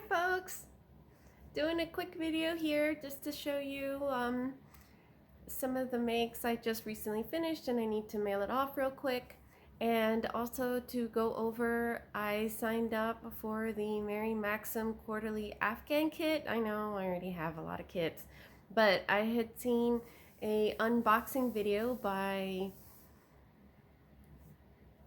folks, doing a quick video here just to show you some of the makes I just recently finished and I need to mail it off real quick, and also to go over, I signed up for the Mary Maxim quarterly Afghan kit. I know I already have a lot of kits, but I had seen a unboxing video by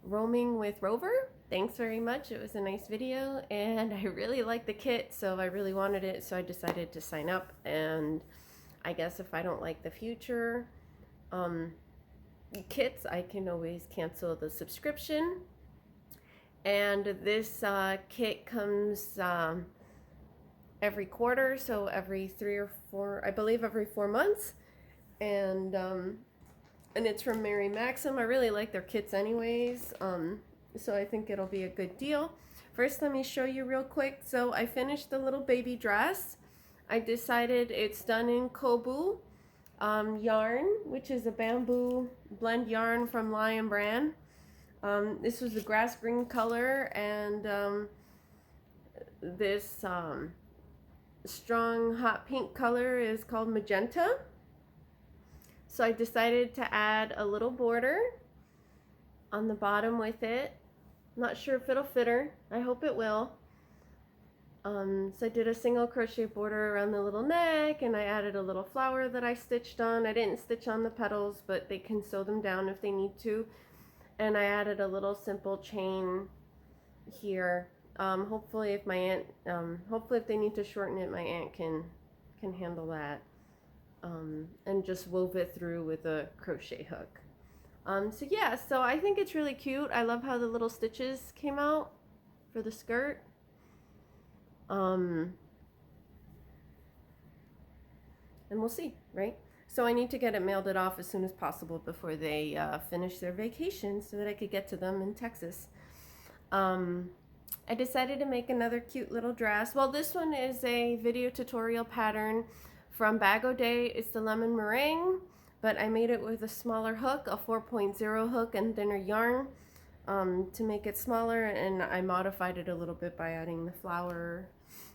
Roaming with Rover. Thanks very much. It was a nice video and I really liked the kit, so I really wanted it, so I decided to sign up. And I guess if I don't like the future kits, I can always cancel the subscription. And this kit comes every quarter, so every 3 or 4, I believe every 4 months. And it's from Mary Maxim. I really like their kits anyways, so I think it'll be a good deal. First, let me show you real quick. So I finished the little baby dress. I decided it's done in Coboo yarn, which is a bamboo blend yarn from Lion brand. This was the grass green color, and this strong hot pink color is called magenta. So I decided to add a little border on the bottom with it. Not sure if it'll fit her. I hope it will. So I did a single crochet border around the little neck, and I added a little flower that I stitched on. I didn't stitch on the petals, but they can sew them down if they need to. And I added a little simple chain here. Hopefully if my aunt, hopefully if they need to shorten it, my aunt can handle that. And just wove it through with a crochet hook. So yeah, so I think it's really cute. I love how the little stitches came out for the skirt. And we'll see, right? So I need to get it mailed off as soon as possible before they finish their vacation so that I could get to them in Texas. I decided to make another cute little dress. Well, this one is a video tutorial pattern from Bag O' Day. It's the lemon meringue, but I made it with a smaller hook, a 4.0 hook and thinner yarn to make it smaller, and I modified it a little bit by adding the flower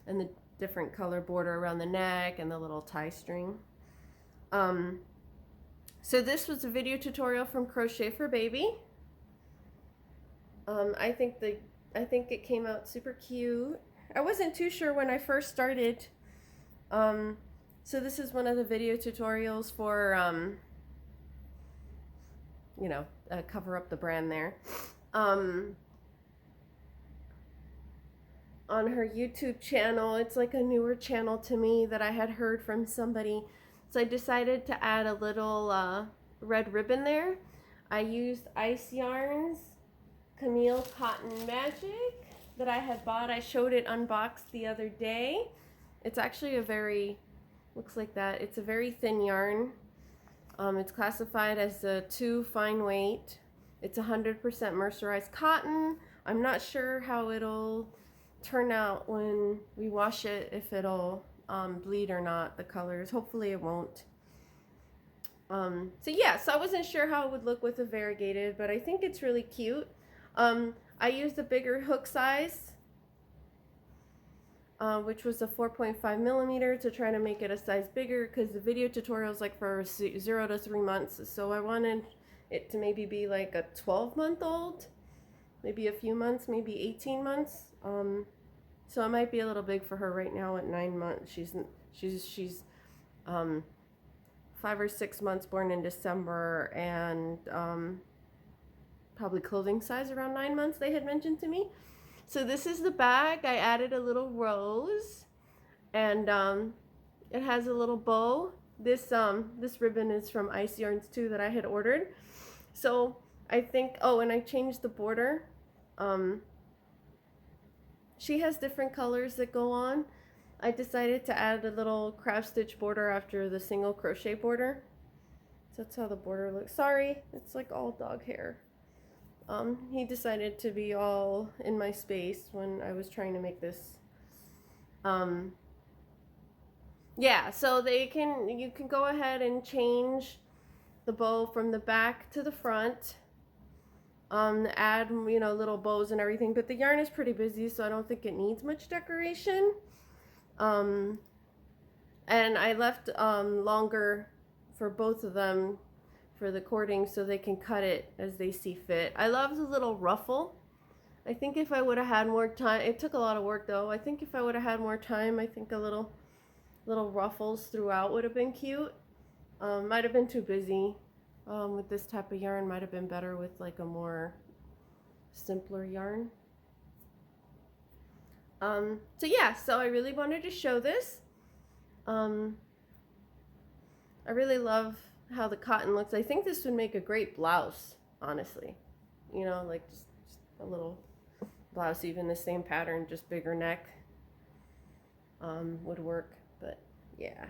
and the different color border around the neck and the little tie string. So this was a video tutorial from Crochet for Baby. I think it came out super cute. I wasn't too sure when I first started. So this is one of the video tutorials for, you know, cover up the brand there. On her YouTube channel, it's like a newer channel to me that I had heard from somebody. So I decided to add a little red ribbon there. I used Ice Yarn's Camilla Cotton Magic that I had bought. I showed it unboxed the other day. It's actually a very, looks like that. It's a very thin yarn. It's classified as a 2 fine weight. It's 100% mercerized cotton. I'm not sure how it'll turn out when we wash it, if it'll bleed or not, the colors. Hopefully it won't. So yeah, so I wasn't sure how it would look with a variegated, but I think it's really cute. I used a bigger hook size, which was a 4.5 millimeter, to try to make it a size bigger, because the video tutorial is like for 0 to 3 months, so I wanted it to maybe be like a 12-month-old, maybe a few months, maybe 18 months. So it might be a little big for her right now at 9 months. She's 5 or 6 months, born in December, and probably clothing size around 9 months, they had mentioned to me. So this is the bag. I added a little rose, and it has a little bow. This ribbon is from Ice Yarns too that I had ordered. So I think, oh, and I changed the border. She has different colors that go on. I decided to add a little craft stitch border after the single crochet border. So that's how the border looks. Sorry, it's like all dog hair. He decided to be all in my space when I was trying to make this. Yeah, so you can go ahead and change the bow from the back to the front. add, you know, little bows and everything, but the yarn is pretty busy, so I don't think it needs much decoration. And I left longer for both of them for the cording so they can cut it as they see fit. I love the little ruffle. I think if I would have had more time, it took a lot of work though. I think if I would have had more time, I think a little ruffles throughout would have been cute. Might have been too busy. With this type of yarn, might have been better with like a more simpler yarn. So yeah, so I really wanted to show this. I really love how the cotton looks. I think this would make a great blouse, honestly. You know, like just a little blouse, even the same pattern, just bigger neck, would work, but yeah.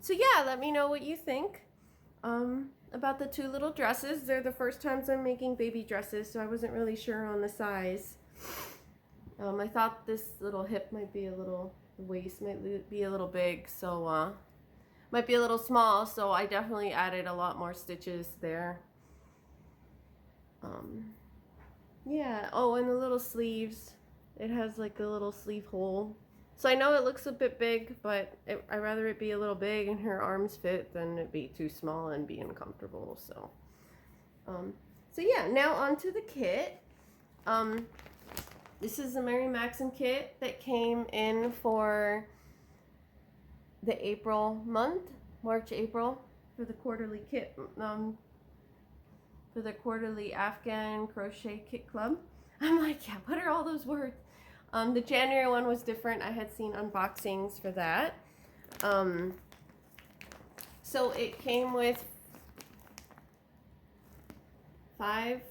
So yeah, let me know what you think about the two little dresses. They're the first times I'm making baby dresses, so I wasn't really sure on the size. I thought this little hip might be a little, the waist might be a little big, so might be a little small, so I definitely added a lot more stitches there. Yeah, oh, and the little sleeves, it has like a little sleeve hole. So I know it looks a bit big, but I'd rather it be a little big and her arms fit than it be too small and be uncomfortable. So, so yeah, now on to the kit. This is the Mary Maxim kit that came in for the April month, March, April, for the quarterly kit, for the quarterly Afghan crochet kit club. I'm like, yeah, what are all those words? The January one was different. I had seen unboxings for that. So it came with 5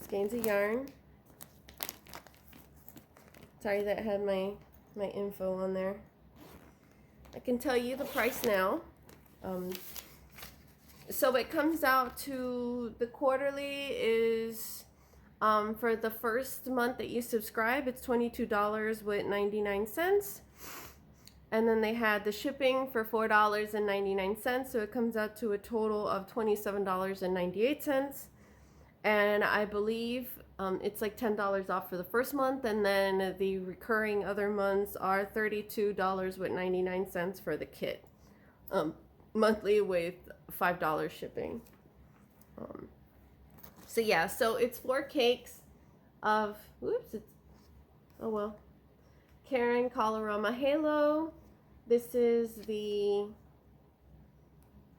skeins of yarn. Sorry that had my info on there. I can tell you the price now. So it comes out to, the quarterly is, for the first month that you subscribe, it's $22 with 99 cents. And then they had the shipping for $4.99, so it comes out to a total of $27.98. And I believe it's like $10 off for the first month, and then the recurring other months are $32 with 99 cents for the kit, monthly with $5 shipping. So yeah, so it's 4 cakes of, whoops, it's, oh well, Karen Colorama Halo. This is the,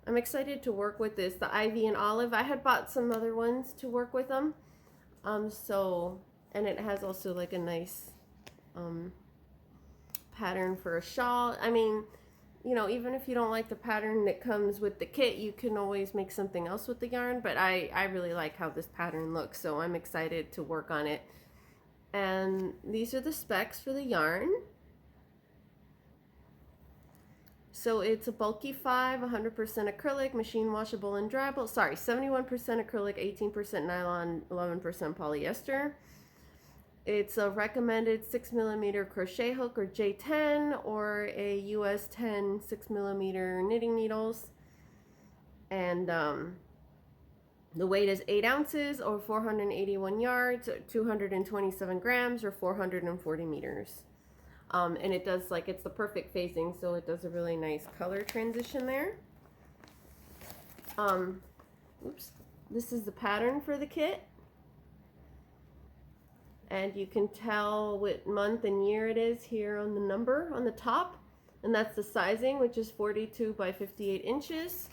I'm excited to work with this, the Ivy and Olive. I had bought some other ones to work with them. So, and it has also like a nice pattern for a shawl. I mean, you know, even if you don't like the pattern that comes with the kit, you can always make something else with the yarn, but I really like how this pattern looks, so I'm excited to work on it. And these are the specs for the yarn. So it's a bulky 5, 100% acrylic, machine washable and dryable. Sorry, 71% acrylic, 18% nylon, 11% polyester. It's a recommended 6mm crochet hook or J10 or a US 10 6mm knitting needles. And the weight is 8 ounces or 481 yards, 227 grams or 440 meters. And it does, like, it's the perfect phasing, so it does a really nice color transition there. Oops. This is the pattern for the kit. And you can tell what month and year it is here on the number on the top. And that's the sizing, which is 42 by 58 inches.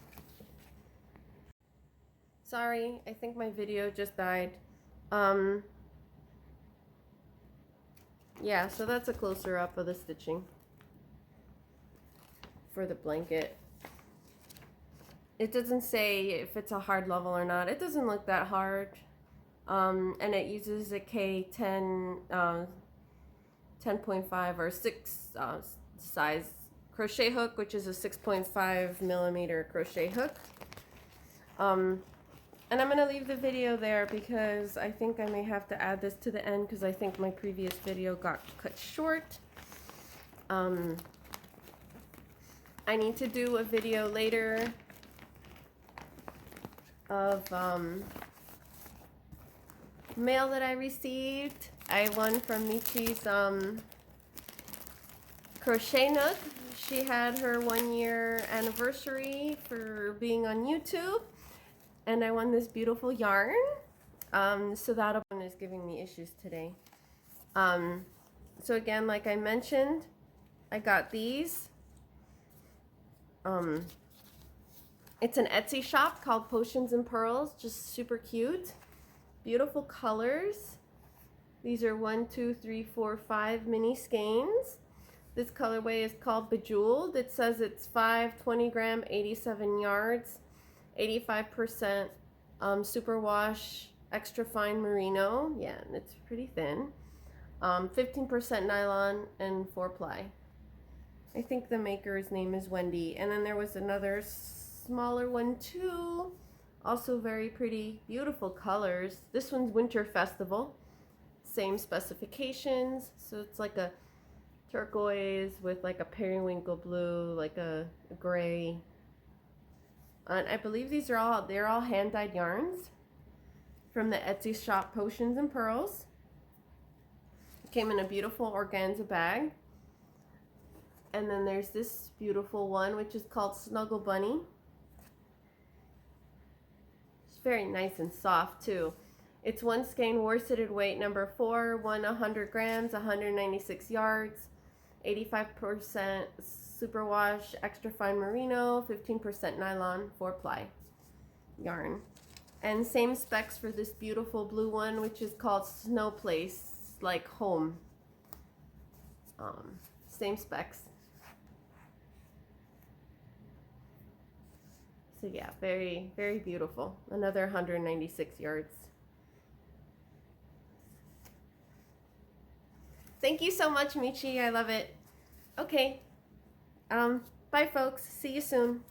Sorry, I think my video just died. Yeah, so that's a closer up of the stitching for the blanket. It doesn't say if it's a hard level or not. It doesn't look that hard. And it uses a K10, 10.5 or 6 size crochet hook, which is a 6.5mm crochet hook. And I'm going to leave the video there because I think I may have to add this to the end because I think my previous video got cut short. I need to do a video later of mail that I received. I won from Michi's crochet nook. She had her 1-year anniversary for being on YouTube, and I won this beautiful yarn. So that one is giving me issues today. So again, like I mentioned, I got these. It's an Etsy shop called Potions and Purls, just super cute. Beautiful colors. These are 1, 2, 3, 4, 5 mini skeins. This colorway is called Bejeweled. It says it's 5 20-gram, 87 yards, 85% superwash, extra fine merino. Yeah, and it's pretty thin. 15% nylon and 4-ply. I think the maker's name is Wendy. And then there was another smaller one too. Also very pretty, beautiful colors. This one's Winter Festival. Same specifications. So it's like a turquoise with like a periwinkle blue, like a gray. And I believe they're all hand-dyed yarns from the Etsy shop Potions and Purls. It came in a beautiful organza bag. And then there's this beautiful one, which is called Snuggle Bunny. It's very nice and soft too. It's 1 skein worsted weight number 4, 100 grams, 196 yards, 85% superwash, extra fine merino, 15% nylon, 4-ply yarn. And same specs for this beautiful blue one, which is called Snow Place, like home. Same specs. So yeah, very, very beautiful. Another 196 yards. Thank you so much, Michi. I love it. Okay. Bye, folks. See you soon.